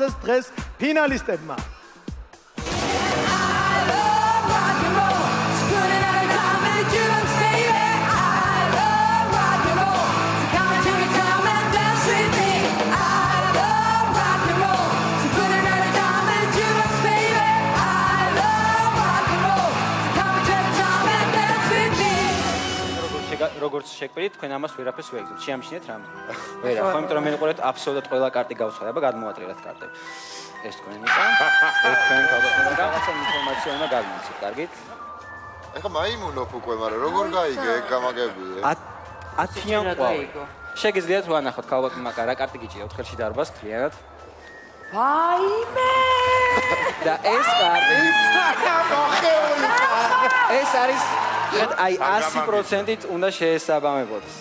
მოაწეს დღეს ფინალისტებმა. როგორც შეგვიძლია თქვენ ამას ვერაფერს ვეგზავთ. შეამჩნიეთ რამე? ვერა, ხო, იმიტომ რომ მეყურეთ აბსოლუტურად ყველა კარტი გავცხადებ, გადმოვატრიალეთ კარტები. ეს თქვენი იყო. ეს თქვენი თავდაპირველად რაღაცა ინფორმაცია უნდა გავიმიცით, კარგით? ეხლა მაიმუნობ უკვე, მაგრამ როგორ გაიგე გამაგებია? 10-იან ყვავი. შეგიძლიათ რომ ანახოთ ქალბატონმა რა კარტი გიჭირა 4 ხელში დარბას თლიანად. ვაიმე! და ეს კარტი ეს არის აი 100%-ით უნდა შეესაბამებოდეს.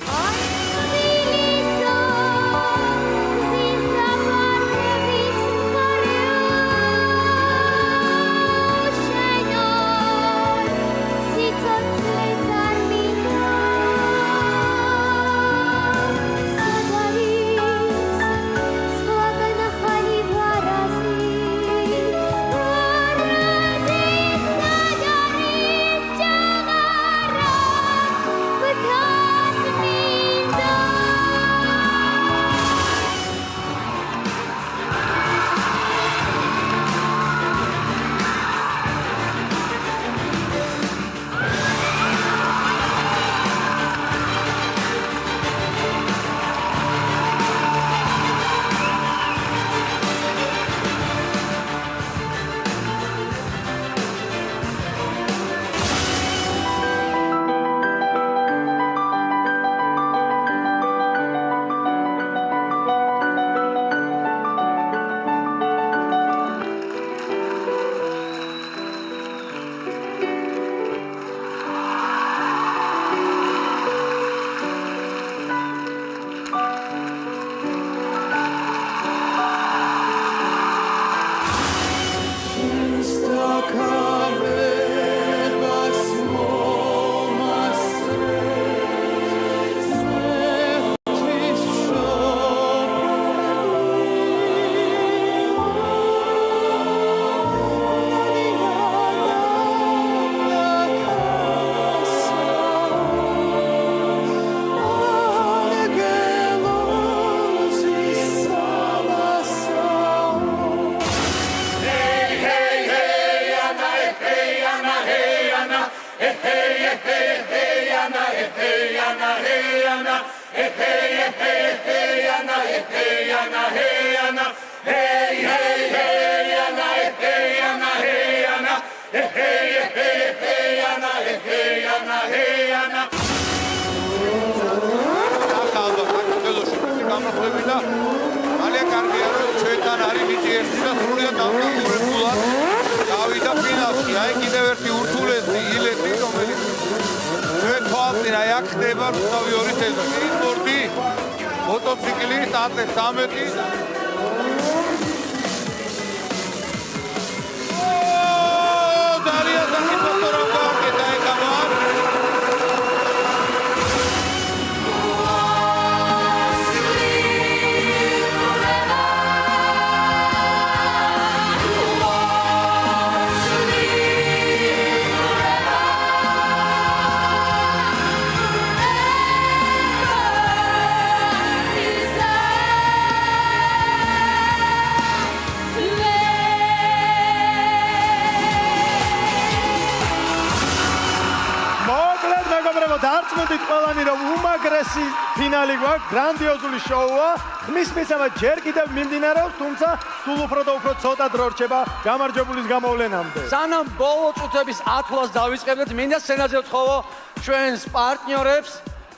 ფინალი გვაქვს, გრანდიოზული შოუა. ხმის მიცემა ჯერ კიდევ მიმდინარეობს, თუმცა სულ უფრო და უფრო ცოტა დრო რჩება გამარჯვებულის გამოვლენამდე. სანამ ბოლო წუთების ათვლას დავიწყებდეთ, მინდა სცენაზე ვთხოვო ჩვენს პარტნიორებს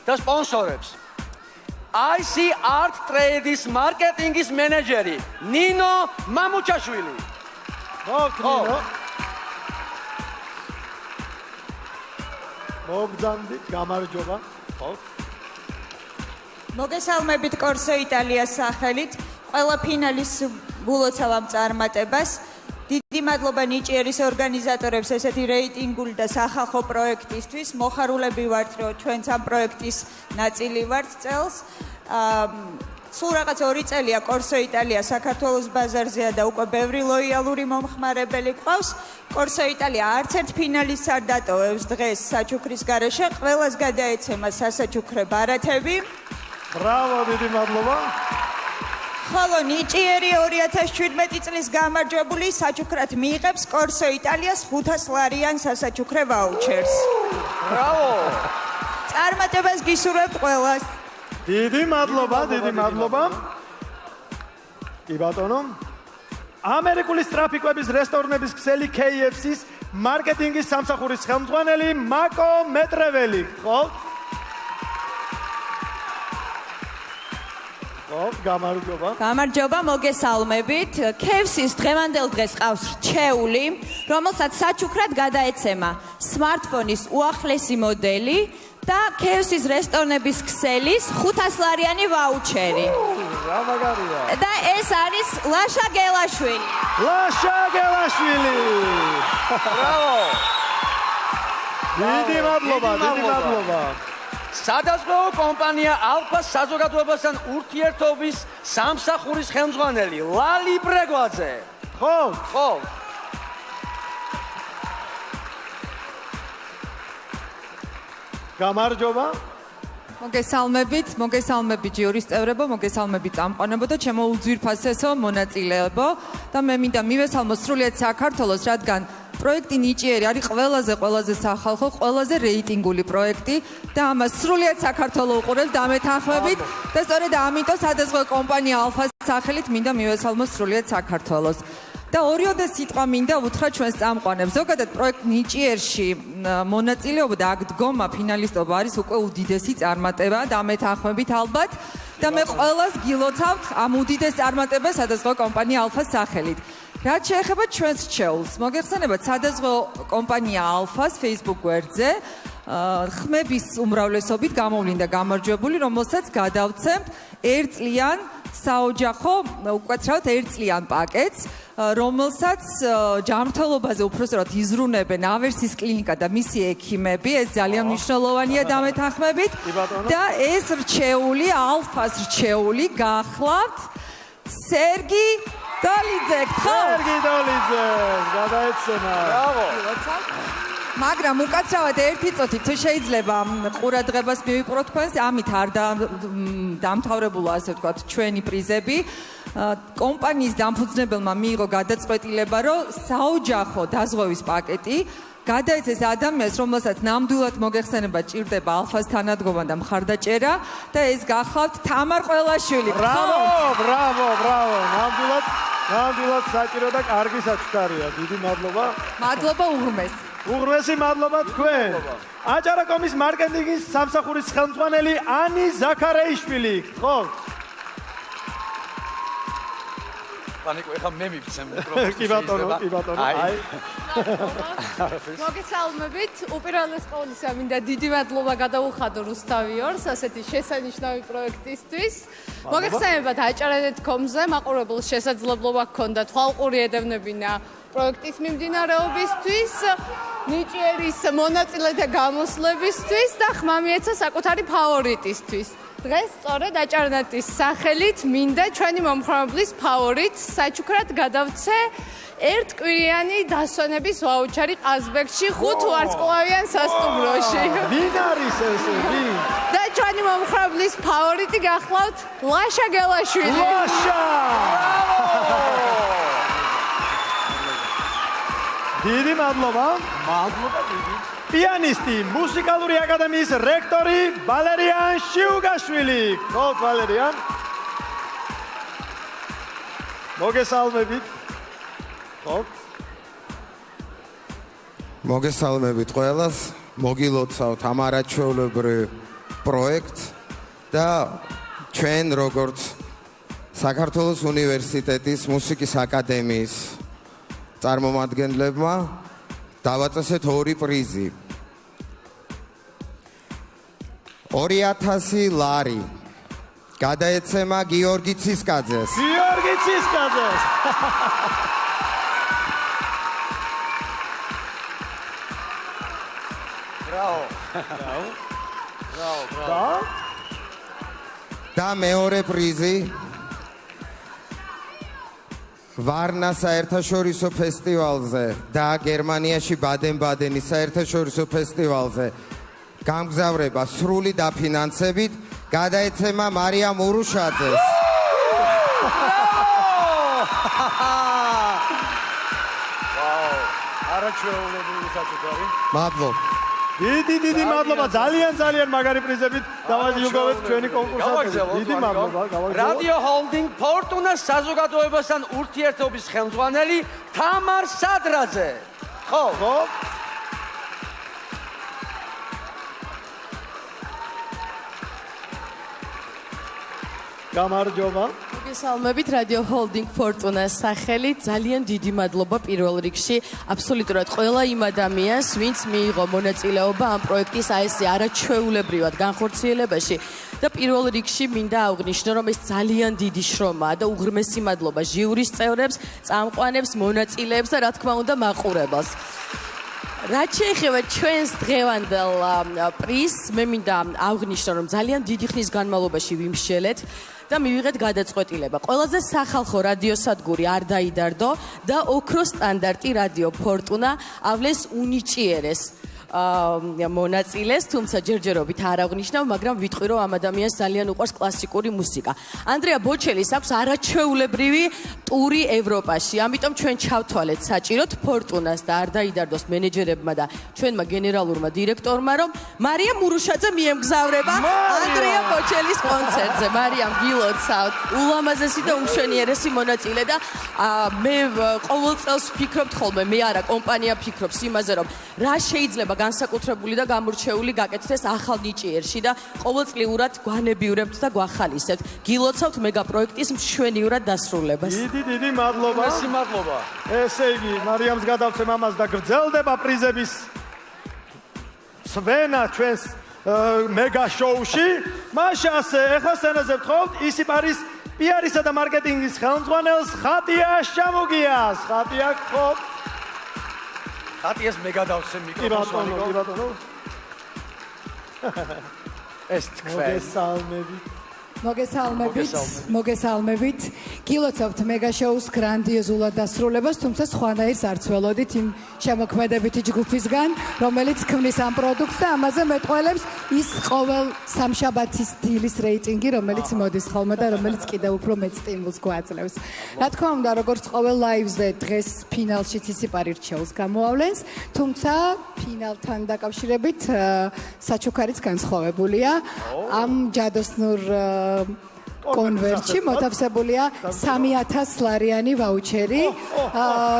და სპონსორებს. IC Art Trade-ის მარკეტინგის მენეჯერი ნინო მამუჩაშვილი. ნინო. მოგძანდით, გამარჯობა. მოგესალმებით კორსო იტალიას სახელით, ყველა ფინალის გულოცავ წარმატებას. დიდი მადლობა ნიჭიერის ორგანიზატორებს ესეთი რეიტინგული და სახალხო პროექტისთვის. მოხარულები ვართ, რომ ჩვენც ამ პროექტის ნაწილი ვართ წელს. სულ რაღაც 2 წელია კორსო იტალია საქართველოს ბაზარზეა და უკვე ბევრი ლოიალური მომხმარებელი გვყავს. კორსო იტალია არც ერთ ფინალისტს არ დატოვებს დღეს საჩუქრის გარეშე. ყველას გადაეცემა სასაჩუქრე ბარათები. ბრავო, დიდი მადლობა. ხოლო ნიჭიერი 2017 წლის გამარჯვებული საჩუქრად მიიღებს კორსო იტალიას 500 ლარიან სასაჩუქრე ვაუჩერს. ბრავო! წარმატებას გისურვებთ ყველას. დიდი მადლობა, დიდი მადლობა. კი ბატონო. ამერიკული სტრაფიკვების რესტორნების ქსელი KFC-ს მარკეტინგის სამსახურის ხელმძღვანელი მაკო მეტრეველი, ხო? გამარჯობა. გამარჯობა, მოგესალმებით. KFC-ს დღევანდელ დღეს ყავს რჩეული, რომელსაც საჩუქრად გადაეცემა smartphone-ის უახლესი მოდელი და KFC-ს რესტორნების ქსელის 500 ლარიანი ვაუჩერი. რა მაგარია. და ეს არის ლაშა გელაშვილი. ლაშა გელაშვილი. ბრავო! დიდი მადლობა, დიდი მადლობა. სადაზღვევო კომპანია ალფას საზოგადოებასთან ურთიერთობის სამსახურის ხელმძღვანელი ლალი ბრეგვაძე. ხო, ხო. გამარჯობა. მოგესალმებით ჯიურის წევრებო, მოგესალმებით წამყვანებო და ჩემო უძვირფასესო მონაწილეებო და მე მინდა მივესალმო სრულიად საქართველოს, რადგან პროექტი ნიჭიერი არის ყველაზე სახალხო, ყველაზე რეიტინგული პროექტი და ამას სრულიად საქართველო უყურებს დამეთანხმებით და სწორედ ამიტომ სადაზღვევო კომპანია ალფას სახელით მინდა მივესალმო სრულიად საქართველოს. და ორიოდე სიტყვა მინდა უთხრა ჩვენს წამყვანებს. ზოგადად პროექტ ნიჭიერში მონაწილეობა და აქ დგომა ფინალისტობა არის უკვე უდიდესი წარმატება და მეთანხმებით ალბათ და მე ყველას გილოცავთ ამ უდიდეს წარმატებას სადაზღვევო კომპანია ალფას სახელით. რაც შეეხება ჩვენს რჩეულს, მოგეხსენებათ სადაზღვევო კომპანია ალფას Facebook გვერდზე ხმების უმრავლესობით გამოვლინდა გამარჯვებული, რომელსაც გადავცემთ 1 წლიან საოჯახო, უკაცრავად 1 წლიან პაკეტს, რომელსაც ჯანმრთელობაზე უпроსტად იზრუნებენ ავერსის კლინიკა და მისი ექიმები, ეს ძალიან მნიშვნელოვანია დამეთანხმებით და ეს რჩეული, ალფას რჩეული გახლავთ სერგი დოლიძე, ხო? სერგი დოლიძე, გადაეცემა. ბრავო! მაგრამ უკაცრავად ერთი წუთი თუ შეიძლება ყურადღებას მივიპყრო თქვენს, ამით არ დამთავრებულა ასე ვთქვათ ჩვენი პრიზები. კომპანიის დამფუძნებელმა მიიღო გადაწყვეტილება, რომ საოჯახო დაზღვევის პაკეტი გადაეცეს ადამიანს, რომელსაც ნამდვილად მოგეხსენება ჭირდება ალფას თანადგომა და მხარდაჭერა და ეს გახლავთ თამარ ყველაშვილი. ბრავო. ნამდვილად საჭირო და კარგი საჩუქარია. დიდი მადლობა. მადლობა უღრმეს. უღრმესი მადლობა თქვენ. აჭარაკომის მარკეტინგის სამსახურის ხელმძღვანელი ანი ზაქარეიშვილი, ხო? პანიკო, ეხლა მე მივცემ მიკროფონს. კი ბატონო. აი. მოგესალმებით. უპირველეს ყოვლისა მინდა დიდი მადლობა გადაუხადო რუსთავიორს ასეთი შესანიშნავი პროექტისთვის. მოგეხსენებათ აჭარა.com-ზე მაყურებელს შესაძლებლობა ჰქონდა თვალყური ედევნებინა პროექტის მიმდინარეობისთვის, ნიჭიერის მონაწილეთა გამოსვლებისთვის და ხმა მიეცა საკუთარი ფავორიტისთვის. დღეს სწორედ აჭარა.net-ის სახელით მინდა ჩვენი მომხმარებლის ფავორიტს საჩუქრად გადავცე ერთკვირიანი დასვენების ვაუჩერი ყაზბეგში 5 ვარსკვლავიან სასტუმროში. ვინ არის ეს? და ჩვენი მომხმარებლის ფავორიტი გახლავთ ლაშა გელაშვილი. ლაშა! დიდი მადლობა. დიდი. პიანისტი, მუსიკალური აკადემიის რექტორი ვალერიან შიუგაშვილი. ხო, ვალერიან. მოგესალმებით. ხო. მოგესალმებით ყველას. მოგილოცავთ ამ არაჩვეულებრივ პროექტს და ჩვენ როგორც საქართველოს უნივერსიტეტის მუსიკის აკადემიის წარმომადგენლებმა დავაწესეთ 2 პრიზი. 2000 ლარი გადაეცემა გიორგი ცისკაძეს. გიორგი ცისკაძეს. ბრავო. და და მეორე პრიზი ვარნა საერთაშორისო ფესტივალზე და გერმანიაში ბადენ-ბადენის საერთაშორისო ფესტივალზე გამგზავრება სრული დაფინანსებით გადაეცემა მარიამ ურუშაძეს. არაჩვეულებრივი საჩუქარი. მადლობა. დიდი მადლობა, ძალიან მაგარი პრიზებით დავაჯილდოვეთ ჩვენი კონკურსანტებს. დიდი მადლობა, გავაგზავნოთ. რადიო ჰოლდინგ ფორტუნას საზოგადოებასთან ურთიერთობის ხელმძღვანელი თამარ სადრაძე. ხო. გამარჯობა. მოგესალმებით რადიო ჰოლდინგ ფორტუნას სახელით. ძალიან დიდი მადლობა პირველ რიგში აბსოლუტურად ყველა იმ ადამიანს, ვინც მიიღო მონაწილეობა ამ პროექტის ესე არაჩვეულებრივად განხორციელებაში და პირველ რიგში მინდა აღვნიშნო, რომ ეს ძალიან დიდი შრომაა და უღრმესი მადლობა ჟიურის წევრებს, წამყვანებს, მონაწილეებს და რა თქმა უნდა მაყურებელს. რაც შეეხება ჩვენს დღევანდელ პრიზს, მე მინდა აღვნიშნო, რომ ძალიან დიდი ხნის განმავლობაში ვიმსჯელეთ და მივიღეთ გადაწყვეტილება. ყველაზე სახალხო რადიოსადგური არ დაიდარდო და ოქროს სტანდარტი რადიო ფორტუნა ავლეს უნიჭიერეს მონაწილეს, თუმცა ჯერჯერობით არ აღვნიშნავ, მაგრამ ვიტყვი, რომ ამ ადამიანს ძალიან უყვარს კლასიკური მუსიკა. ანდრეა ბოჩელის აქვს არაჩვეულებრივი ტური ევროპაში, ამიტომ ჩვენ ჩავთვალეთ საჭიროდ ფორტუნას და არ დაიდარდოს მენეჯერებმა და ჩვენმა გენერალურმა დირექტორმა, რომ მარიამ ურუშაძე მიემგზავრება ანდრეა ბოჩელის კონცერტზე. მარიამ, გილოცავთ, ულამაზესი და უმშვენიერესი მონაწილე და მე ყოველ წელს ვფიქრობ ხოლმე, მე არა, კომპანია ფიქრობს იმაზე, რომ რა შეიძლება განსაკუთრებული და გამორჩეული გაკეთდეს ახალ ნიჭიერში და ყოველწლიურად გვანებიურებთ და გვახალისებთ. გილოცავთ მეგა პროექტის მშვენივრად დასრულებას. დიდი მადლობა. მადლობა. ესე იგი, მარიამს გადავცემ ამას და გრძელდება პრიზების სვენა ჩვენს მეგა შოუში. მაშასე, ეხლა სცენაზე ვთხოვთ ისიპარის პიარისა და მარკეტინგის ხელმძღვანელს ხატია შამუგიას. ხატია ხო? ხატიას მე გადავცემ მიკროფონს. კი ბატონო. ეს თქვენ. მოგესალმებით. გილოცავთ მეგა შოუს გრანდიოზულად დასრულებას, თუმცა სხვანაირს არ ცველოდით იმ შემოქმედებითი ჯგუფისგან, რომელიც ქმნის ამ პროდუქტს და ამაზე მეტყველებს ის ყოველ სამშაბათის დილის რეიტინგი, რომელიც მოდის ხოლმე და რომელიც კიდევ უფრო მეტ სტიმულს გვაძლევს. რა თქმა უნდა, როგორც ყოველ ლაივზე დღეს ფინალშიც ისიპარი რჩეულს გამოავლენს, თუმცა ფინალთან დაკავშირებით საჩუქარიც განსხვავებულია. ამ ჯადოსნურ კონვერტში მოთავსებულია 3000 ლარიანი ვაუჩერი,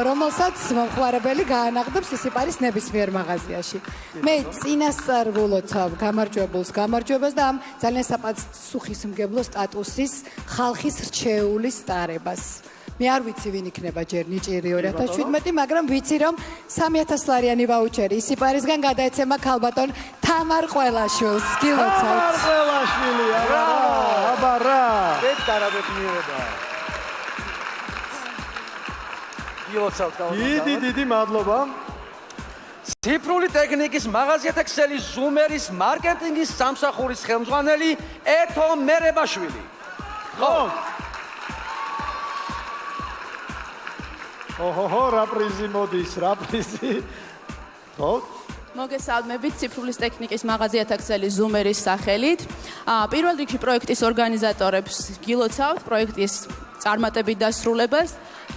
რომელსაც მომხმარებელი გაანაღდებს ისიპარის ნებისმიერ მაღაზიაში. მე წინასწარ ვილოცავ გამარჯვებულს გამარჯვებას და ამ ძალიან საპასუხისმგებლო სტატუსის ხალხის რჩეულის სტარებას. მე არ ვიცი ვინ იქნება ჯერ ნიჭიერი 2017, მაგრამ ვიცი რომ 3000 ლარიანი ვაუჩერი ისიპარისგან გადაეცემა ქალბატონ თამარ ყველაშვილს. გილოცავთ. თამარ ყველაშვილი, აბა რა. ბეთ დარაბეთ მიერება. გილოცავთ გავაკეთე. დიდი მადლობა. ციფრული ტექნიკის მაღაზიათა ქსელი ზუმერის მარკეტინგის სამსახურის ხელმძღვანელი ეთო მერებაშვილი. ხო. ოჰოჰო, რა პრიზი მოდის, რა პრიზი. ხო? მოგესალმებით ციფრულის ტექნიკის მაღაზიათა ქსელი ზუმერის სახელით. პირველ რიგში პროექტის ორგანიზატორებს გილოცავთ პროექტის წარმატებით დასრულებას.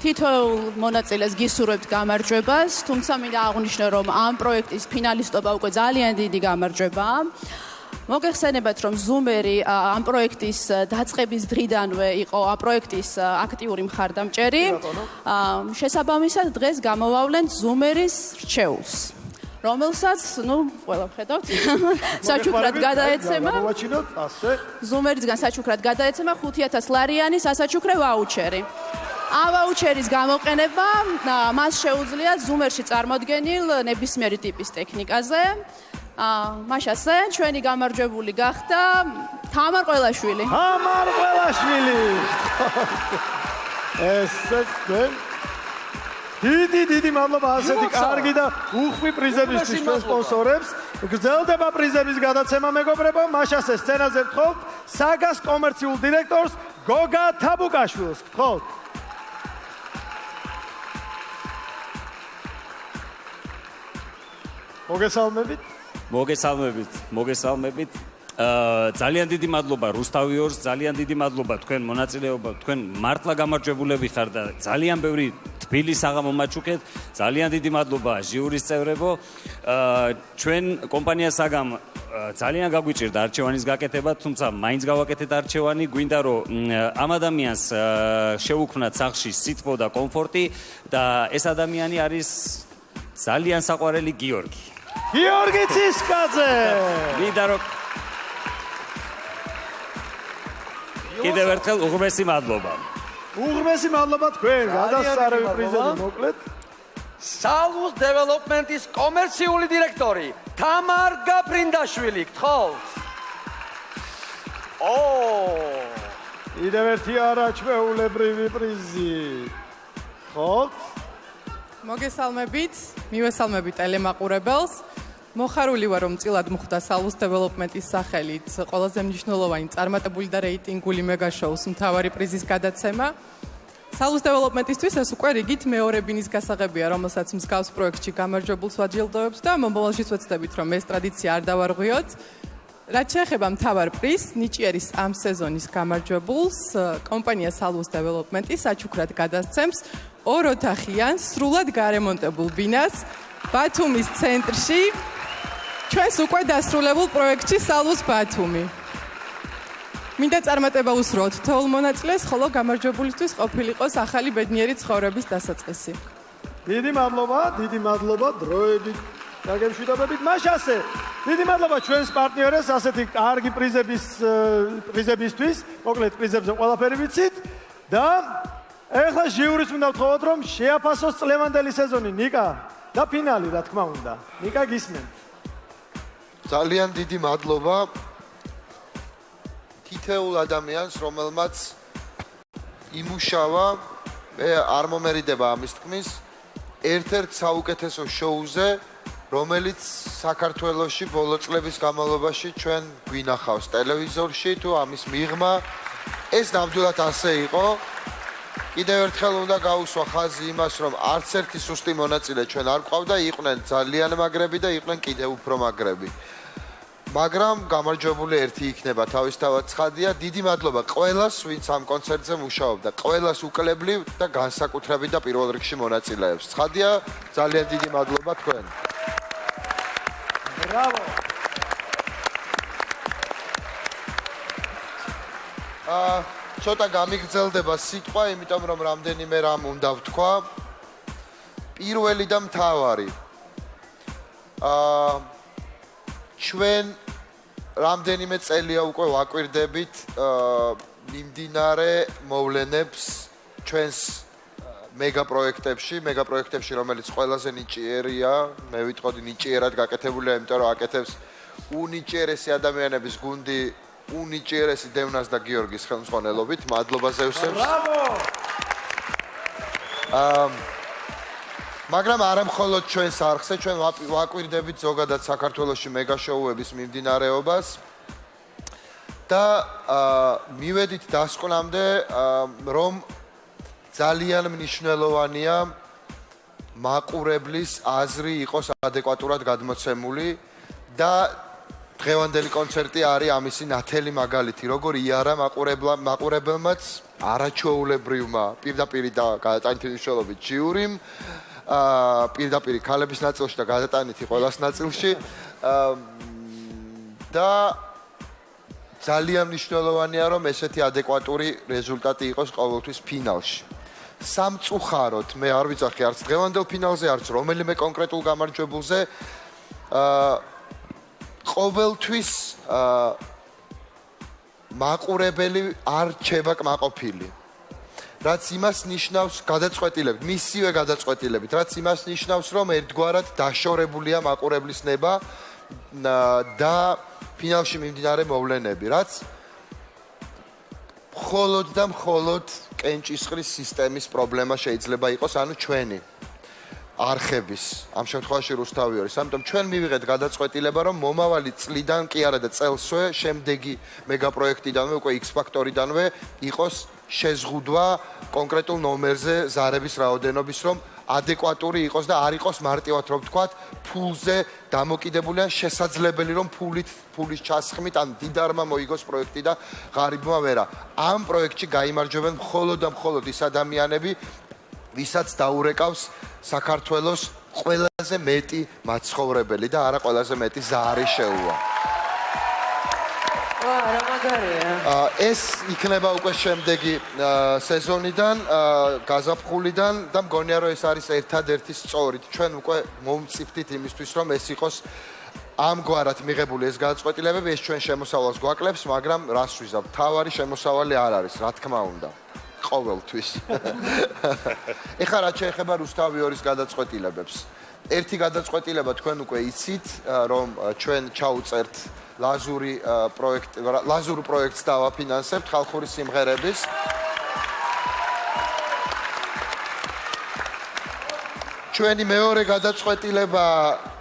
თითოეულ მონაწილეს გისურვებთ გამარჯვებას, თუმცა მინდა აღვნიშნო, რომ ამ პროექტის ფინალისტობა უკვე ძალიან დიდი გამარჯვებაა. მოგეხსენებათ, რომ ზუმერი ამ პროექტის დაწყების დღიდანვე იყო ამ პროექტის აქტიური მხარდამჭერი. შესაბამისად, დღეს გამოვავლენთ ზუმერის რჩეულს, რომელსაც, ყველა ხედავთ, საჩუქრად გადაეცემა. ზუმერისგან საჩუქრად გადაეცემა 5000 ლარიანი სასაჩუქრე ვაუჩერი. ამ ვაუჩერის გამოყენება მას შეუძლია ზუმერში წარმოდგენილ ნებისმიერი ტიპის ტექნიკაზე. მაშასე, ჩვენი გამარჯვებული გახდა თამარ ყველაშვილი. თამარ ყველაშვილი. ესე თქვენ დიდი მადლობა ასეთი კარგი და უხვი პრიზებისთვის ჩვენ სპონსორებს. გრძელდება პრიზების გადაცემა, მეგობრებო. მაშასე, სცენაზე ვთხოვთ საგას კომერციულ დირექტორს გოგა თაბუკაშვილს. გთხოვთ. მოგესალმებით. ძალიან დიდი მადლობა რუსთავიორს, ძალიან დიდი მადლობა თქვენ მონაწილეობა, თქვენ მართლა გამარჯვებულები ხარ და ძალიან ბევრი თბილი საღამო მაჩუქეთ. ძალიან დიდი მადლობა ჟიურის წევრებო. ჩვენ კომპანია საგამ ძალიან გაგვიჭირდა არჩევანის გაკეთება, თუმცა მაინც გავაკეთეთ არჩევანი. გვინდა რომ ამ ადამიანს შევუქმნათ სახლში სითბო და კომფორტი და ეს ადამიანი არის ძალიან საყვარელი გიორგი. გიორგი ცისკაძე. მინდა რომ კიდევ ერთხელ უღმესი მადლობა. უღმესი მადლობა თქვენ, გადასარევი პრიზები მოკლედ. სალუს დეველოპმენტის კომერციული დირექტორი თამარ გაფრინდაშვილი, გთხოვთ. კიდევ ერთი არაჩვეულებრივი პრიზი. გთხოვთ. მოგესალმებით, მივესალმებით ტელემაყურებელს. მოხარული ვარ, რომ წილად მოხდა სალუს დეველოპმენტის სახელით ყველაზე მნიშვნელოვანი წარმატებული და რეიტინგული მეგა შოუს მთავარი პრიზის გადაცემა. სალუს დეველოპმენტისთვის ეს უკვე რიგით მეორე ბინის გასაღებია, რომელსაც მსგავს პროექტში გამარჯვებულს ვაჯილდოვებთ და მომავალშიც ვეცდებით, რომ ეს ტრადიცია არ დავარღვიოთ. რაც შეეხება მთავარ პრიზს, ნიჭიერის ამ სეზონის გამარჯვებულს, კომპანია სალუს დეველოპმენტი საჩუქრად გადასცემს 2 ოთახიან, სრულად გარემონტებულ ბინას ბათუმის ცენტრში, ჩვენს უკვე დასრულებულ პროექტში სალუს ბათუმი. მინდა წარმატება უსურვოთ თოვლ მონაწილეს, ხოლო გამარჯვებულისთვის ყოფილიყოს ახალი ბედნიერი ცხოვრების დასაწყისი. დიდი მადლობა დროებით დაგემშვიდობებით. მაშასე, დიდი მადლობა ჩვენს პარტნიორებს ასეთი კარგი პრიზებისთვის. მოკლედ პრიზებზე ყველაფერი ვიცით და ეხლა ჟიურის მინდა ვთხოვოთ, რომ შეაფასოს წლევანდელი სეზონი, ნიკა და ფინალი, რა თქმა უნდა. ნიკა გისმენთ. ძალიან დიდი მადლობა თითოეულ ადამიანს, რომელმაც იმუშავა, მე არ მომერიდება ამის თქმის, ერთ-ერთ საუკეთესო შოუზე, რომელიც საქართველოში ბოლო წლების განმავლობაში ჩვენ გვინახავს ტელევიზორში თუ ამის მიღმა. ეს ნამდვილად ასე იყო. კიდევ ერთხელ უნდა გაუსვა ხაზი იმას, რომ არც ერთი სუსტი მონაწილე ჩვენ არ გვყავდა, იყვნენ ძალიან მაგრები და იყვნენ კიდევ უფრო მაგრები. მაგრამ გამარჯვებული ერთი იქნება თავისთავად ცხადია. დიდი მადლობა ყველას, ვინც ამ კონცერტზე მუშაობდა, ყველას უკლებლივ და განსაკუთრებით და პირველ რიგში მონაწილეებს. ცხადია, ძალიან დიდი მადლობა თქვენ. ბრავო. ცოტა გამიგრძელდება სიტყვა, იმიტომ რომ რამდენიმე რამ უნდა ვთქვა. პირველი და მთავარი. ჩვენ რამდენიმე წელია უკვე ვაკვირდებით მიმდინარე მოვლენებს ჩვენს მეგაპროექტებში, რომელიც ყველაზე ნიჭიერია, მე ვიტყოდი ნიჭიერად გაკეთებულია, იმიტომ რომ აკეთებს უნიჭიერესი ადამიანების გუნდი, უნიჭიერესი დევნას და გიორგის ხელმძღვანელობით. მადლობა ზევსებს. მაგრამ არა მხოლოდ ჩვენს არხზე, ჩვენ ვაკვირდებით ზოგადად საქართველოში მეგაშოუების მიმდინარეობას და მივედით დასკვნამდე, რომ ძალიან მნიშვნელოვანია მაყურებლის აზრი იყოს ადეკვატურად გადმოცემული და დღევანდელი კონცერტი არის ამისი ნათელი მაგალითი, როგორ იარა მაყურებელმაც არაჩვეულებრივმა პირდაპირ და გადატანითი მნიშვნელობით ჟიურიმ, პირდაპირ ქალების ნაწილში და გადატანითი ყველას ნაწილში და ძალიან მნიშვნელოვანია, რომ ესეთი ადეკვატური რეზულტატი იყოს ყოველთვის ფინალში. სამწუხაროდ მე არ ვიცახი არც დღევანდელ ფინალზე, არც რომელიმე კონკრეტულ გამარჯვებულზე ყოველთვის მაყურებელი არ რჩება კმაყოფილი. რაც იმას ნიშნავს გადაწყვეტილებით, მისივე გადაწყვეტილებით, რაც იმას ნიშნავს, რომ ერთგვარად დაშორებულია მაყურებლის ნება და ფინალში მიმდინარე მოვლენები, რაც მხოლოდ და მხოლოდ კენჭისყრის სისტემის პრობლემა შეიძლება იყოს, ანუ ჩვენი. არხების, ამ შემთხვევაში რუსთავიორის. ამიტომ ჩვენ მივიღეთ გადაწყვეტილება, რომ მომავალი წლიდან კი არა და წელსვე, შემდეგი მეგაპროექტიდანვე, უკვე X-Factor-იდანვე იყოს შეზღუდვა კონკრეტულ ნომერზე ზარების რაოდენობის, რომ ადეკვატური იყოს და არ იყოს მარტივად რომ ვთქვათ, ფულზე დამოკიდებული ან შესაძლებელი რომ ფულის ჩასხმით ან დიდარმა მოიგოს პროექტი და ღარიბმა ვერა. ამ პროექტში გაიმარჯვებენ მხოლოდ და მხოლოდ ის ადამიანები, ვისაც დაურეკავს საქართველოს ყველაზე მეტი მაცხოვრებელი და არა ყველაზე მეტი ზარი შეუვა. რა მაგარია. ეს იქნება უკვე შემდეგი სეზონიდან, გაზაფხულიდან და მგონია რომ ეს არის ერთადერთი სწორი. ჩვენ უკვე მომწიფდით იმისთვის რომ ეს იყოს ამგვარად მიღებული ეს გადაწყვეტილებები, ეს ჩვენ შემოსავალს გვაკლებს, მაგრამ რას ვიზავ? თავარი შემოსავალი არ არის, რა თქმა უნდა. ყოველთვის. ეხლა რაც შეეხება რუსთავიორის გადაწყვეტილებებს. ერთი გადაწყვეტილება თქვენ უკვე იცით, რომ ჩვენ ჩაუწერთ ლაზურ პროექტს დავაფინანსებთ ხალხური სიმღერების. ჩვენი მეორე გადაწყვეტილება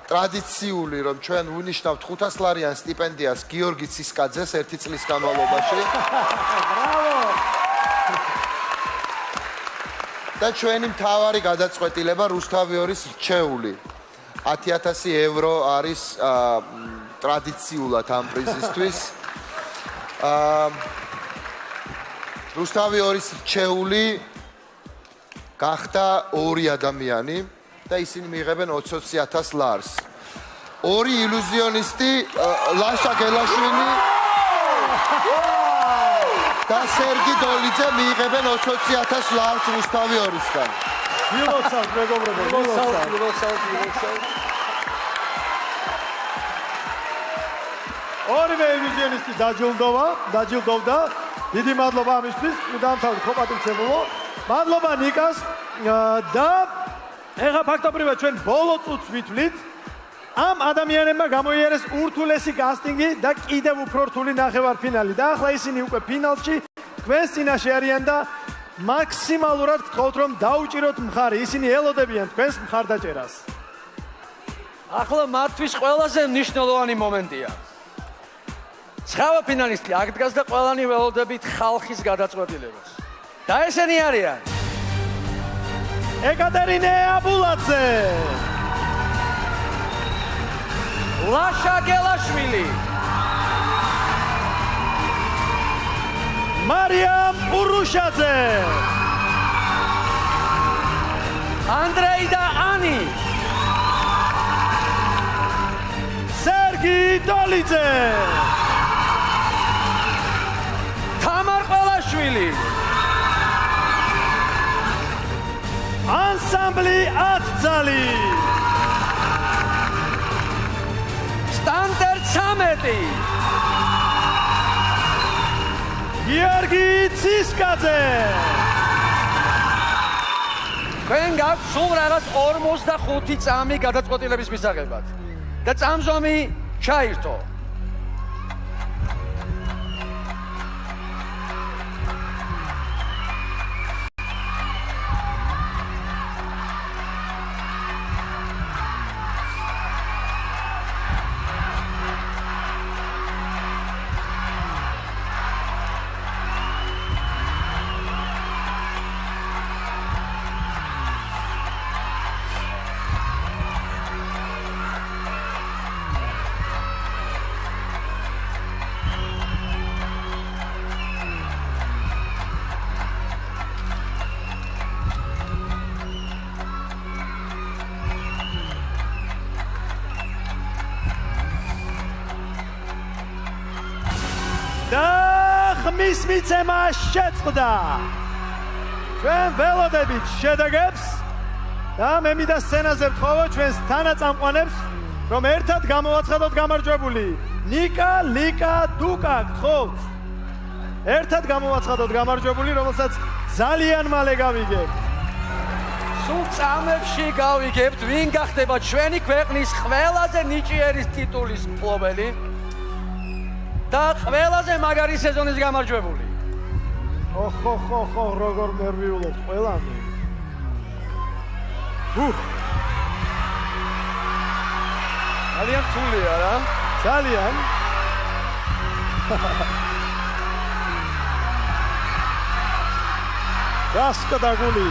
ტრადიციული, რომ ჩვენ ვუნიშნავთ 500 ლარიან სტიპენდიას გიორგი ცისკაძეს 1 წლის განმავლობაში. და ჩვენი მთავარი გადაწყვეტილება რუსთავიორის რჩეული 10,000 ევრო არის ტრადიციულად ამ პრიზისთვის. რუსთავიორის რჩეული გახდა 2 ადამიანი და ისინი მიიღებენ 20,000 ლარს. 2 ილუზიონისტი ლაშა გელაშვილი და სერგი დოლიძე მიიღებენ 20,000 ლარს რუსთავიორისგან. მილოცავთ მეგობრებო, მილოცავთ. ორივე ილუზიონისტი დაჯილდოვდა. დიდი მადლობა ამისთვის, დამთავრდა კოპატიცებულო. მადლობა ნიკას და ეხლა ფაქტობრივად ჩვენ ბოლო წუთს ვითვლით. ამ ადამიანებმა გამოიარეს ურთულესი კასტინგი და კიდევ უფრო რთული ნახევარფინალი. და ახლა ისინი უკვე ფინალში თქვენს წინაშე არიან და მაქსიმალურად გთხოვთ რომ დაუჭიროთ მხარი. ისინი ელოდებიან თქვენს მხარდაჭერას. ახლა მათთვის ყველაზე მნიშვნელოვანი მომენტია. ცხავა ფინალისტი აქ დგას და ყველანი ველოდებით ხალხის გადაწყვეტილებას. და ესენი არიან ეკატერინე აბულაძე, ლაშა გელაშვილი, მარიამ ურუშაძე, ანდრეი და ანი, სერგი დოლიძე, თამარ ყველაშვილი, ანსამბლი 10 ძალი, სტანდარტ 13, გიორგი ცისკაძე. თქვენ გაქვთ სულ რაღაც 45 წამი გადაწყვეტილების მისაღებად და წამზომი ჩაირთო. ხმის მიცემა შეწყდა. ჩვენ ველოდებით შედეგებს და მე მინდა სცენაზე ვთხოვო ჩვენს თანაწამყვანებს, რომ ერთად გამოვაცხადოთ გამარჯვებული. ნიკა, ლიკა, დუკა, გთხოვთ. ერთად გამოვაცხადოთ გამარჯვებული, რომელსაც ძალიან მალე გავიგებთ. სულ წამებში გავიგებთ, ვინ გახდება ჩვენი ქვეყნის ყველაზე ნიჭიერის ტიტულის მფლობელი. და ყველაზე მაგარი სეზონის გამარჯვებული. ოხ, როგორ ნერვიულობთ ყველანი. ძალიან რთულია რა. ძალიან. გასკდაგული.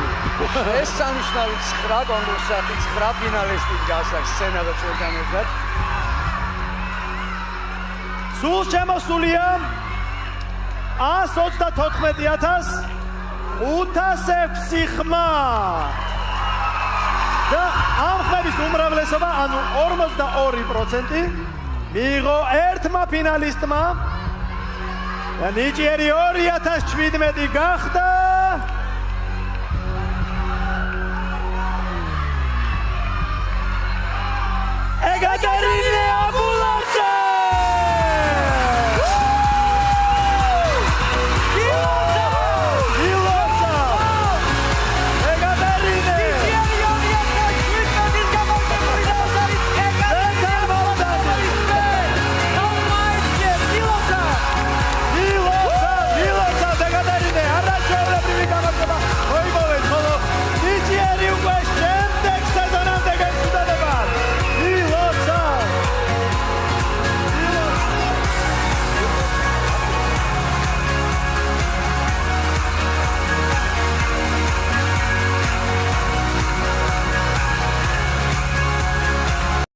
ეს სანიშნავი 9 კონკურსანტი, 9 ფინალისტი დგას აქ სცენაზე ჩვენთან ერთად. სულ შემოსულია 134,506 ხმა. და ამ ხმების უმრავლესობა, ანუ 42% მიიღო ერთმა ფინალისტმა და ნიჭიერი 2017 გახდა ეკატერინე